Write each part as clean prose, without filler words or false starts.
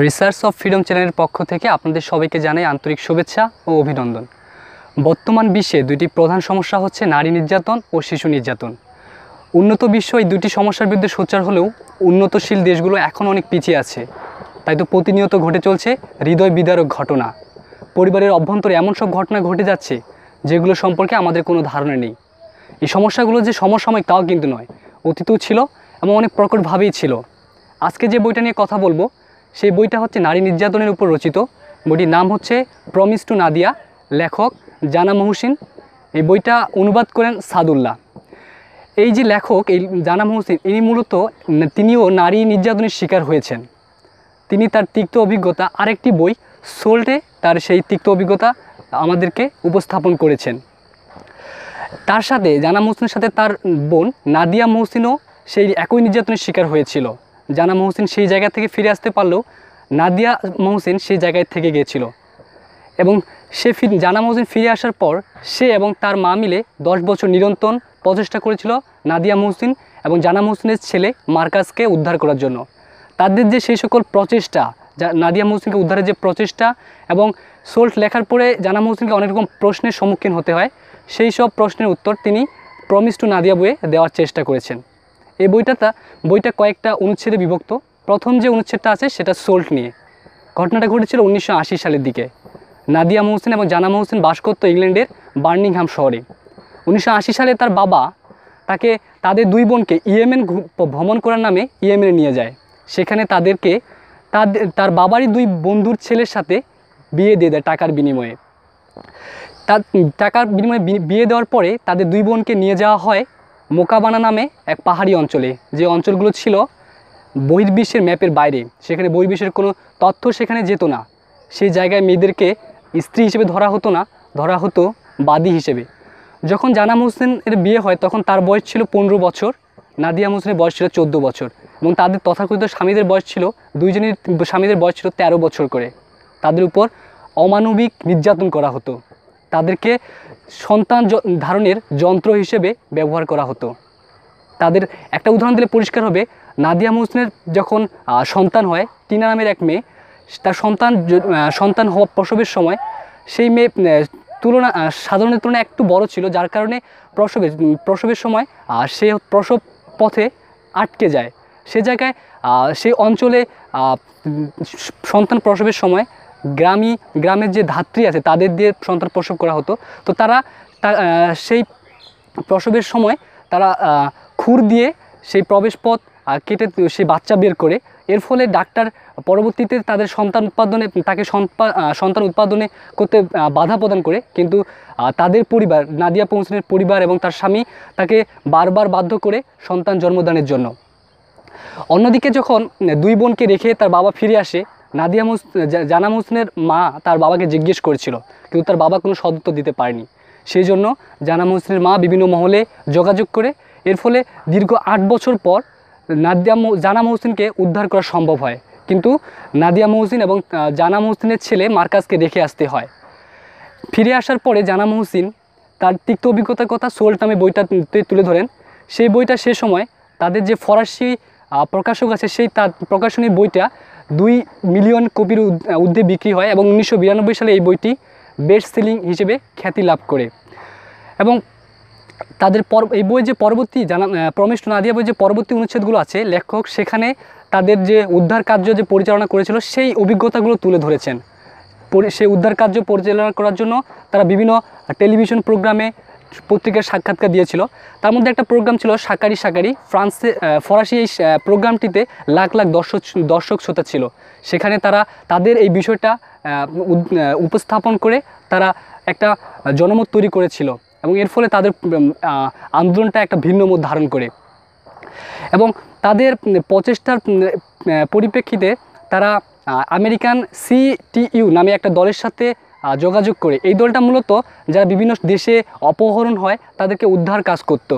Research of freedom চ্যানেলের পক্ষ থেকে আপনাদের সবাইকে জানাই আন্তরিক শুভেচ্ছা ও অভিনন্দন। বর্তমান বিশ্বে দুটি প্রধান সমস্যা হচ্ছে নারী নির্যাতন ও শিশু নির্যাতন। উন্নত বিশ্ব এই দুটি সমস্যার বিরুদ্ধে সোচ্চার হলেও উন্নতশীল দেশগুলো এখন অনেক পিছিয়ে আছে। তাই তো প্রতিনিয়ত ঘটে চলছে হৃদয় বিদারক ঘটনা। পরিবারের অভ্যন্তরে এমন সব ঘটনা ঘটে যাচ্ছে যেগুলো সম্পর্কে আমাদের কোনো ধারণা নেই। এই সমস্যাগুলো যে সমসাময়িক তাও কিন্তু নয়, অতীতও ছিল এবং অনেক প্রকটভাবেই ছিল। আজকে যে বইটা নিয়ে কথা বলবো সেই বইটা হচ্ছে নারী নির্যাতনের উপর রচিত। বইটির নাম হচ্ছে প্রমিস টু নাদিয়া, লেখক জানা মহসিন। এই বইটা অনুবাদ করেন সাদুল্লাহ। এই যে লেখক এই জানা মহসিন, ইনি মূলত তিনিও নারী নির্যাতনের শিকার হয়েছেন। তিনি তার তিক্ত অভিজ্ঞতা আরেকটি বই সোল্টে তার সেই তিক্ত অভিজ্ঞতা আমাদেরকে উপস্থাপন করেছেন। তার সাথে জানা মহসিনের সাথে তার বোন নাদিয়া মহসিনও সেই একই নির্যাতনের শিকার হয়েছিল। জানা মহসিন সেই জায়গা থেকে ফিরে আসতে পারলেও নাদিয়া মহসিন সেই জায়গায় থেকে গিয়েছিল এবং জানা মহসিন ফিরে আসার পর সে এবং তার মা মিলে 10 বছর নিরন্তর প্রচেষ্টা করেছিল নাদিয়া মহসিন এবং জানা মহসিনের ছেলে মার্কাসকে উদ্ধার করার জন্য। তাদের যে সেই সকল প্রচেষ্টা, নাদিয়া মহসিনকে উদ্ধারের যে প্রচেষ্টা এবং সোল্ট লেখার পরে জানা মহসিনকে অনেক রকম প্রশ্নের সম্মুখীন হতে হয়, সেই সব প্রশ্নের উত্তর তিনি প্রমিস টু নাদিয়া বইয়ে দেওয়ার চেষ্টা করেছেন। এই বইটা কয়েকটা অনুচ্ছেদে বিভক্ত। প্রথম যে অনুচ্ছেদটা আছে সেটা সোল্ট নিয়ে। ঘটনাটা ঘটেছিল 1980 সালের দিকে। নাদিয়া মহসিন এবং জানা মহসিন বাস করত ইংল্যান্ডের বার্মিংহাম শহরে। 1980 সালে তার বাবা তাকে তাদের দুই বোনকে ইয়েমেন ভ্রমণ করার নামে ইয়েমেনে নিয়ে যায়। সেখানে তাদেরকে তার বাবারই দুই বন্ধুর ছেলের সাথে বিয়ে দিয়ে দেয় টাকার বিনিময়ে। টাকার বিনিময়ে বিয়ে দেওয়ার পরে তাদের দুই বোনকে নিয়ে যাওয়া হয় মোকাবানা নামে এক পাহাড়ি অঞ্চলে, যে অঞ্চলগুলো ছিল বহির্বিশ্বের ম্যাপের বাইরে। সেখানে বহির্বিশ্বের কোনো তথ্য সেখানে যেত না। সেই জায়গায় মেয়েদেরকে স্ত্রী হিসেবে ধরা হতো না, ধরা হতো বাদী হিসেবে। যখন জানা মহসিনের বিয়ে হয় তখন তার বয়স ছিল 15 বছর, নাদিয়া মহসিনের বয়স ছিল 14 বছর এবং তাদের তথাকথিত স্বামীদের বয়স ছিল, দুইজনের স্বামীদের বয়স ছিল 13 বছর করে। তাদের উপর অমানবিক নির্যাতন করা হতো। তাদেরকে সন্তান ধারণের যন্ত্র হিসেবে ব্যবহার করা হতো। তাদের একটা উদাহরণ দিলে পরিষ্কার হবে। নাদিয়া মহসিনের যখন সন্তান হয়, টিনা নামের এক মেয়ে, তার সন্তান হওয়া প্রসবের সময় সেই মেয়ে সাধারণের তুলনায় একটু বড় ছিল, যার কারণে প্রসবের সময় সে প্রসব পথে আটকে যায়। সে জায়গায় সেই অঞ্চলে সন্তান প্রসবের সময় গ্রামের যে ধাত্রী আছে তাদের দিয়ে সন্তান প্রসব করা হতো। তো তারা সেই প্রসবের সময় তারা খুর দিয়ে সেই প্রবেশ পথ কেটে সেই বাচ্চা বের করে। এর ফলে ডাক্তার পরবর্তীতে তাদের সন্তান উৎপাদনে করতে বাধা প্রদান করে, কিন্তু তাদের পরিবার, নাদিয়া মহসিনের পরিবার এবং তার স্বামী তাকে বারবার বাধ্য করে সন্তান জন্মদানের জন্য। অন্যদিকে যখন দুই বোনকে রেখে তার বাবা ফিরে আসে, জানা মহসিনের মা তার বাবাকে জিজ্ঞেস করেছিল, কিন্তু তার বাবা কোনো সদুত্তর দিতে পারেনি। সেই জন্য জানা মহসিনের মা বিভিন্ন মহলে যোগাযোগ করে। এর ফলে দীর্ঘ 8 বছর পর জানা মহসিনকে উদ্ধার করা সম্ভব হয়, কিন্তু নাদিয়া মহসিন এবং জানা মহসিনের ছেলে মার্কাসকে রেখে আসতে হয়। ফিরে আসার পরে জানা মহসিন তার তিক্ত অভিজ্ঞতার কথা সোল্ট নামে বইটা তুলে ধরেন। সেই বইটা সে সময় তাদের যে ফরাসি প্রকাশক আছে, সেই তার প্রকাশনী বইটা 2 মিলিয়ন কপির ঊর্ধ্বে বিক্রি হয় এবং 1992 সালে এই বইটি বেস্ট সেলিং হিসেবে খ্যাতি লাভ করে। এবং তাদের এই বই যে পরবর্তী প্রমিস টু নাদিয়া বই যে পরবর্তী অনুচ্ছেদগুলো আছে, লেখক সেখানে তাদের যে উদ্ধার কার্য যে পরিচালনা করেছিল সেই অভিজ্ঞতাগুলো তুলে ধরেছেন। সেই উদ্ধার কার্য পরিচালনা করার জন্য তারা বিভিন্ন টেলিভিশন প্রোগ্রামে, পত্রিকার সাক্ষাৎকার দিয়েছিল। তার মধ্যে একটা প্রোগ্রাম ছিল সাকারি। ফরাসি এই প্রোগ্রামটিতে লাখ লাখ দর্শক শ্রোতা ছিল। সেখানে তারা তাদের এই বিষয়টা উপস্থাপন করে তারা একটা জনমত তৈরি করেছিল এবং এর ফলে তাদের আন্দোলনটা একটা ভিন্ন মত ধারণ করে। এবং তাদের প্রচেষ্টার পরিপ্রেক্ষিতে তারা আমেরিকান CTU নামে একটা দলের সাথে যোগাযোগ করে। এই দলটা মূলত যারা বিভিন্ন দেশে অপহরণ হয় তাদেরকে উদ্ধার কাজ করত।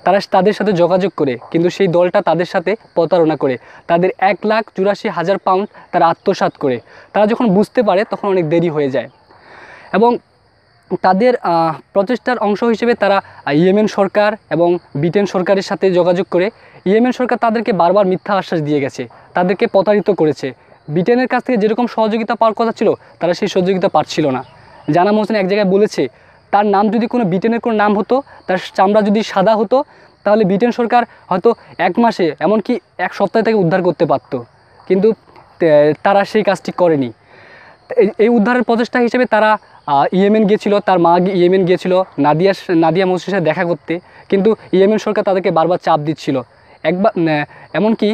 তারা তাদের সাথে যোগাযোগ করে, কিন্তু সেই দলটা তাদের সাথে প্রতারণা করে তাদের 1,84,000 পাউন্ড তারা আত্মসাৎ করে। তারা যখন বুঝতে পারে তখন অনেক দেরি হয়ে যায় এবং তাদের প্রচেষ্টার অংশ হিসেবে তারা ইয়েমেন সরকার এবং ব্রিটেন সরকারের সাথে যোগাযোগ করে। ইয়েমেন সরকার তাদেরকে বারবার মিথ্যা আশ্বাস দিয়ে গেছে, তাদেরকে প্রতারিত করেছে ব্রিটেনের কাছ থেকে যেরকম সহযোগিতা পাওয়ার কথা ছিল তারা সেই সহযোগিতা পাচ্ছিল না। জানা মোহসেন এক জায়গায় বলেছে তার নাম যদি কোনো ব্রিটেনের কোনো নাম হতো, তার চামড়া যদি সাদা হতো, তাহলে ব্রিটেন সরকার হয়তো 1 মাসে এমনকি 1 সপ্তাহে তাকে উদ্ধার করতে পারত। কিন্তু তারা সেই কাজটি করেনি। এই উদ্ধারের প্রচেষ্টা হিসেবে তারা ইয়েমেন গিয়েছিল, তার মা ইয়েমেন গিয়েছিল নাদিয়া মোহসেনের সাথে দেখা করতে, কিন্তু ইয়েমেন সরকার তাদেরকে বারবার চাপ দিচ্ছিল। একবার এমনকি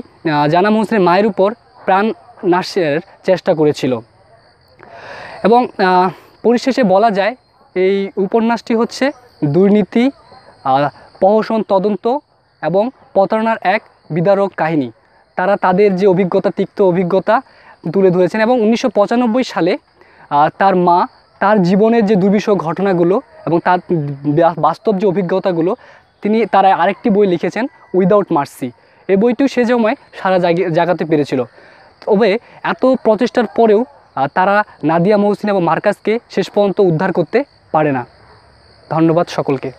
জানা মোহসেনের মায়ের উপর প্রাণ নাশের চেষ্টা করেছিল। এবং পরিশেষে বলা যায় এই উপন্যাসটি হচ্ছে দুর্নীতি, প্রহসন, তদন্ত এবং প্রতারণার এক বিদারক কাহিনী। তারা তাদের যে অভিজ্ঞতা, তিক্ত অভিজ্ঞতা তুলে ধরেছেন। এবং 1995 সালে তার মা তার জীবনের যে দুর্বিষহ ঘটনাগুলো এবং তার বাস্তব যে অভিজ্ঞতাগুলো তারা আরেকটি বই লিখেছেন, উইদাউট মার্সি। এই বইটিও সে সময় সারা জাগাতে পেরেছিল। তবে এত প্রচেষ্টার পরেও তারা নাদিয়া মোহসিন এবং মার্কাসকে শেষ পর্যন্ত উদ্ধার করতে পারে না। ধন্যবাদ সকলকে।